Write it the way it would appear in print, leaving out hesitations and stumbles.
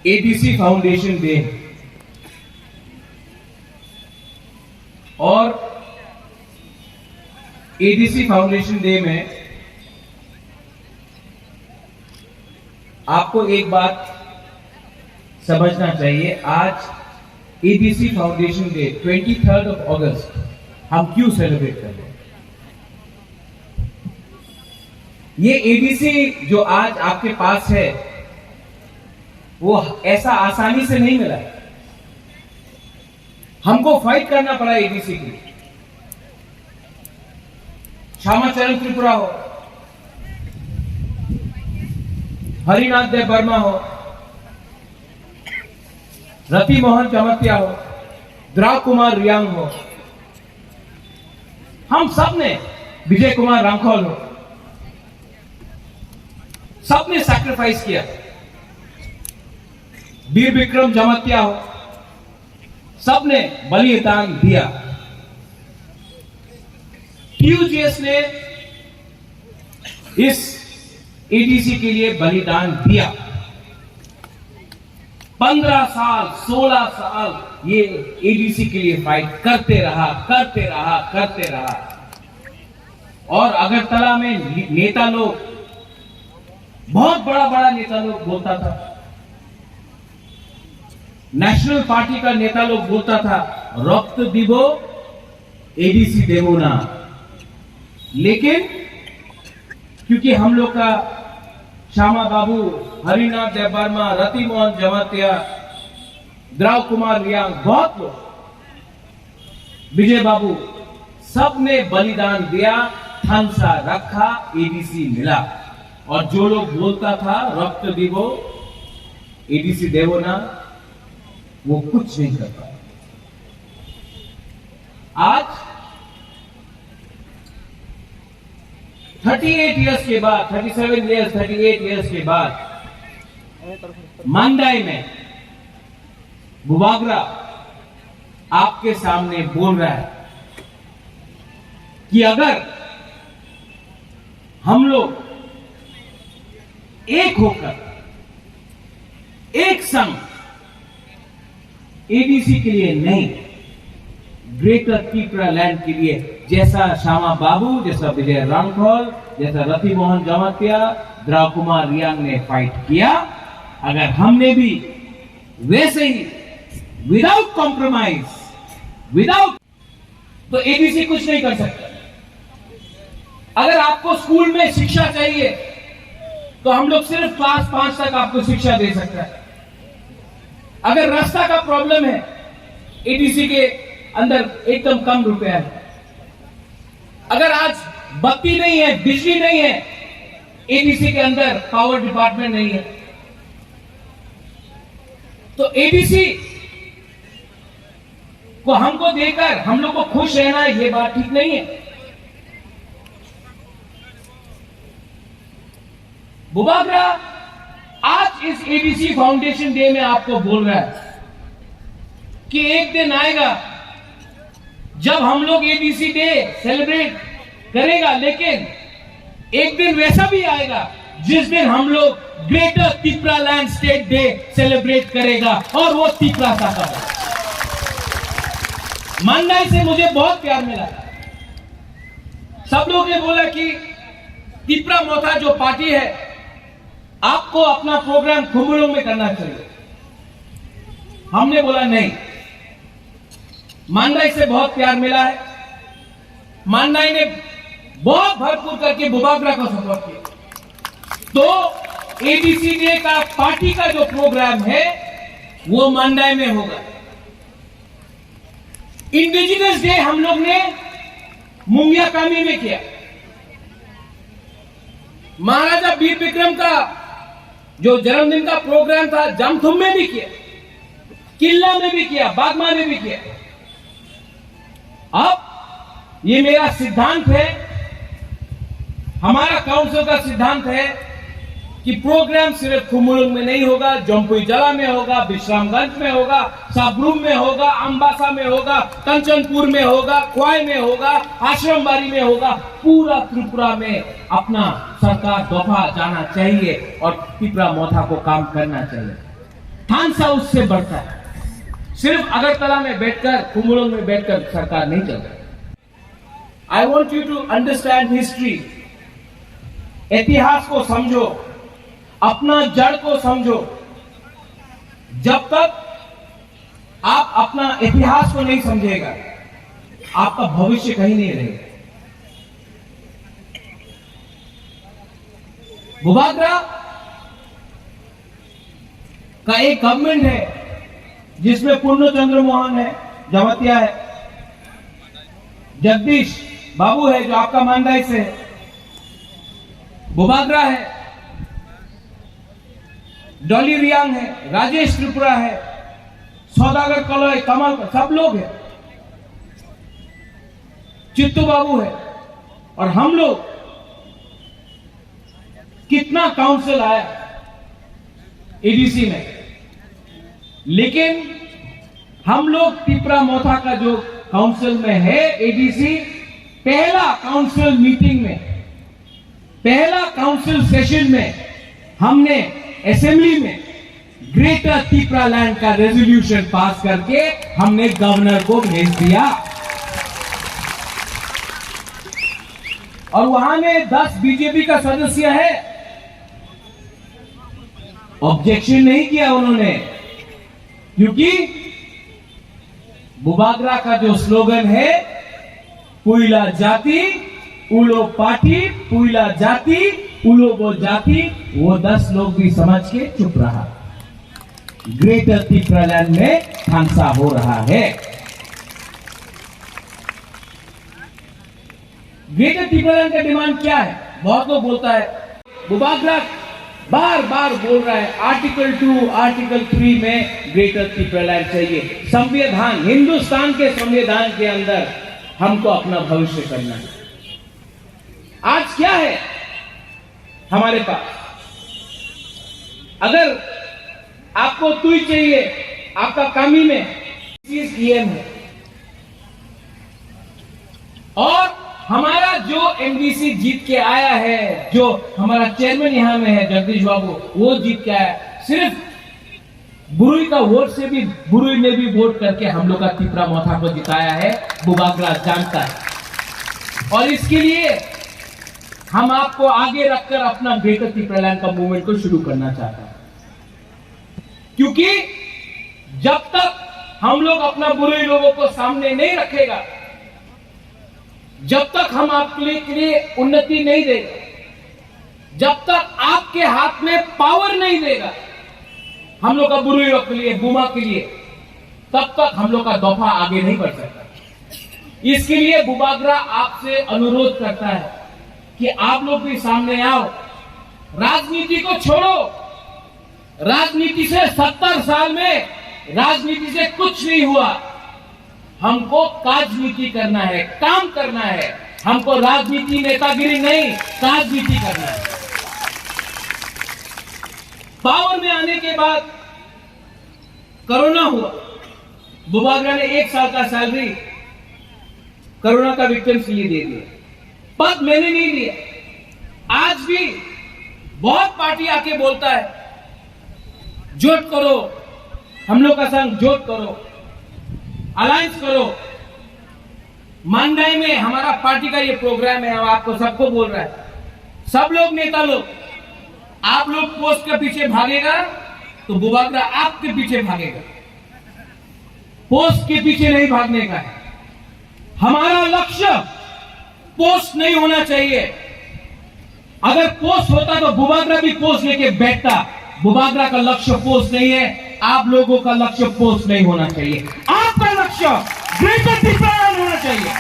ADC foundation day और ADC foundation day में आपको एक बात समझना चाहिए। आज एडीसी फाउंडेशन डे 23 अगस्त हम क्यों सेलिब्रेट कर रहे हैं? ये एडीसी जो आज आपके पास है वो ऐसा आसानी से नहीं मिला। हमको फाइट करना पड़ा एडीसी के लिए। श्यामाचरण त्रिपुरा हो, हरिनाथ देव वर्मा हो, रति मोहन जमातिया हो, द्राव कुमार रियांग हो, हम सब ने, विजय कुमार रामखोल हो, सबने सैक्रिफाइस किया। वीर विक्रम जमातिया हो, सबने बलिदान दिया। टीयूजीएस ने इस एडीसी के लिए बलिदान दिया। 15 साल 16 साल ये एडीसी के लिए फाइट करते रहा। और अगरतला में नेता लोग, बहुत बड़ा नेता लोग बोलता था, नेशनल पार्टी का नेता लोग बोलता था रक्त दिबो एडीसी देवो ना। लेकिन क्योंकि हम लोग का श्यामा बाबू, हरिनाथ देव वर्मा, रति मोहन जमातिया, द्राव कुमार रियांग, बहुत लोग, विजय बाबू, सबने बलिदान दिया, थानसा रखा, एडीसी मिला। और जो लोग बोलता था रक्त दिबो एडीसी देवो ना, वो कुछ नहीं कर पाया। आज 38 इयर्स के बाद, 37 इयर्स, 38 इयर्स के बाद मंडाई में बुबागरा आपके सामने बोल रहा है कि अगर हम लोग एक होकर, एक संग, एडीसी के लिए नहीं, ग्रेटर त्रिपुरा लैंड के लिए, जैसा श्यामा बाबू, जैसा विजय रामखोल, जैसा रति मोहन जमातिया, द्राव कुमार रियांग ने फाइट किया, अगर हमने भी वैसे ही विदाउट कॉम्प्रोमाइज, तो एडीसी कुछ नहीं कर सकता। अगर आपको स्कूल में शिक्षा चाहिए तो हम लोग सिर्फ क्लास 5 तक आपको शिक्षा दे सकता है। अगर रास्ता का प्रॉब्लम है, एडीसी के अंदर एकदम कम रुपया है। अगर आज बत्ती नहीं है, बिजली नहीं है, एडीसी के अंदर पावर डिपार्टमेंट नहीं है, तो एडीसी को हमको देकर हम लोग को खुश रहना है, ये बात ठीक नहीं है। बुबागरा आज इस एडीसी फाउंडेशन डे में आपको बोल रहा है कि एक दिन आएगा जब हम लोग एडीसी डे सेलिब्रेट करेगा, लेकिन एक दिन वैसा भी आएगा जिस दिन हम लोग greater Tripura land state day celebrate करेगा, और वो त्रिपुरा का है। मंडाई से मुझे बहुत प्यार मिला। सब लोग ने बोला कि त्रिपुरा मोथा जो पार्टी है, आपको अपना प्रोग्राम खुमुलुंग में करना चाहिए। हमने बोला नहीं, मंडाई से बहुत प्यार मिला है। मंडाई ने बहुत भरपूर करके बुबागरा को सपोर्ट किया। तो एडीसी डे का पार्टी का जो प्रोग्राम है वो मंडाई में होगा। इंडिजिनस डे हम लोग ने मुंगिया कामी में किया। महाराजा वीर विक्रम का जो जन्मदिन का प्रोग्राम था जमथुम में भी किया, किल्ला में भी किया, बागमा में भी किया। अब ये मेरा सिद्धांत है, हमारा काउंसिल का सिद्धांत है कि प्रोग्राम सिर्फ खुमुलुंग में नहीं होगा, जम्पुई जला में होगा, विश्रामगंज में होगा, साबरूम में होगा, अंबासा में होगा, कंचनपुर में होगा, क्वाई में होगा, आश्रमबाड़ी में होगा। पूरा त्रिपुरा में अपना सरकार दफा जाना चाहिए और त्रिपुरा मोथा को काम करना चाहिए। थानसा उससे बढ़ता है। सिर्फ अगरतला में बैठकर, कुंभलों में बैठकर सरकार नहीं चल रही। I want you to understand history. इतिहास को समझो, अपना जड़ को समझो। जब तक आप अपना इतिहास को नहीं समझेगा, आपका भविष्य कहीं नहीं रहेगा। बुबागरा का एक गवर्नमेंट है जिसमें पूर्ण चंद्र मोहन है, जमतिया है, जगदीश बाबू है जो आपका मानदाई से है, बुबागरा है, डॉली रियांग है, राजेश त्रिपुरा है, सौदागर कलॉय, कमल, सब लोग हैं, चित्तू बाबू है। और हम लोग कितना काउंसिल आया एडीसी में, लेकिन हम लोग तिपरा मोथा का जो काउंसिल में है एडीसी, पहला काउंसिल मीटिंग में, पहला काउंसिल सेशन में हमने असेंबली में ग्रेटर तिपरा लैंड का रेजोल्यूशन पास करके हमने गवर्नर को भेज दिया। और वहां में 10 बीजेपी का सदस्य है, ऑब्जेक्शन नहीं किया उन्होंने, क्योंकि बुबागरा का जो स्लोगन है पुइला जाति उलो पार्टी, पुइला जाति उलो वो जाति, वो 10 लोग भी समझ के चुप रहा। ग्रेटर तिपरा लैंड में थानसा हो रहा है। ग्रेटर तिपरा लैंड का डिमांड क्या है? बहुत लोग बोलता है, बुबागरा बार बार बोल रहा है आर्टिकल 2, आर्टिकल 3 में ग्रेटर तिपरा लैंड चाहिए। संविधान, हिंदुस्तान के संविधान के अंदर हमको अपना भविष्य करना है। आज क्या है हमारे पास? अगर आपको तुई चाहिए, आपका कामी में EM है, और हमारा जो एमडीसी जीत के आया है, जो हमारा चेयरमैन यहां में है जगदीश बाबू, वो जीत के आया। सिर्फ बुरुई का वोट से भी, बुरुई ने भी वोट करके हम लोग का तिपरा मोथा को जिताया है, बुबागरा जानता है। और इसके लिए हम आपको आगे रखकर अपना ग्रेटर तिपरा लैंड का मूवमेंट को शुरू करना चाहता है, क्योंकि जब तक हम लोग अपना बुरुई लोगों को सामने नहीं रखेगा, जब तक हम आपके लिए उन्नति नहीं देगा, जब तक आपके हाथ में पावर नहीं देगा हम लोग का बुरुई के लिए, बुमा के लिए, तब तक हम लोग का दफा आगे नहीं बढ़ सकता। इसके लिए बुबागरा आपसे अनुरोध करता है कि आप लोग भी सामने आओ, राजनीति को छोड़ो। राजनीति से 70 साल में राजनीति से कुछ नहीं हुआ। हमको राजनीति करना है, काम करना है। हमको राजनीति नेतागिरी नहीं, राजनीति करना है। पावर में आने के बाद कोरोना हुआ, बुबागरा ने 1 साल का सैलरी कोरोना का विक्टिम्स के लिए दे दिया, पद मैंने नहीं दिया। आज भी बहुत पार्टी आके बोलता है जोट करो, हम लोग का संग जोट करो, अलायंस करो। मानदाई में हमारा पार्टी का ये प्रोग्राम है, हम आपको सबको बोल रहा है, सब लोग नेता लोग, आप लोग पोस्ट के पीछे भागेगा तो बुबागरा आपके पीछे भागेगा। पोस्ट के पीछे नहीं भागने का है। हमारा लक्ष्य पोस्ट नहीं होना चाहिए। अगर पोस्ट होता तो बुबागरा भी पोस्ट लेके बैठता। बुबागरा का लक्ष्य पोस्ट नहीं है, आप लोगों का लक्ष्य पोस्ट नहीं होना चाहिए। आपका लक्ष्य ग्रेटर तिपरा लैंड होना चाहिए।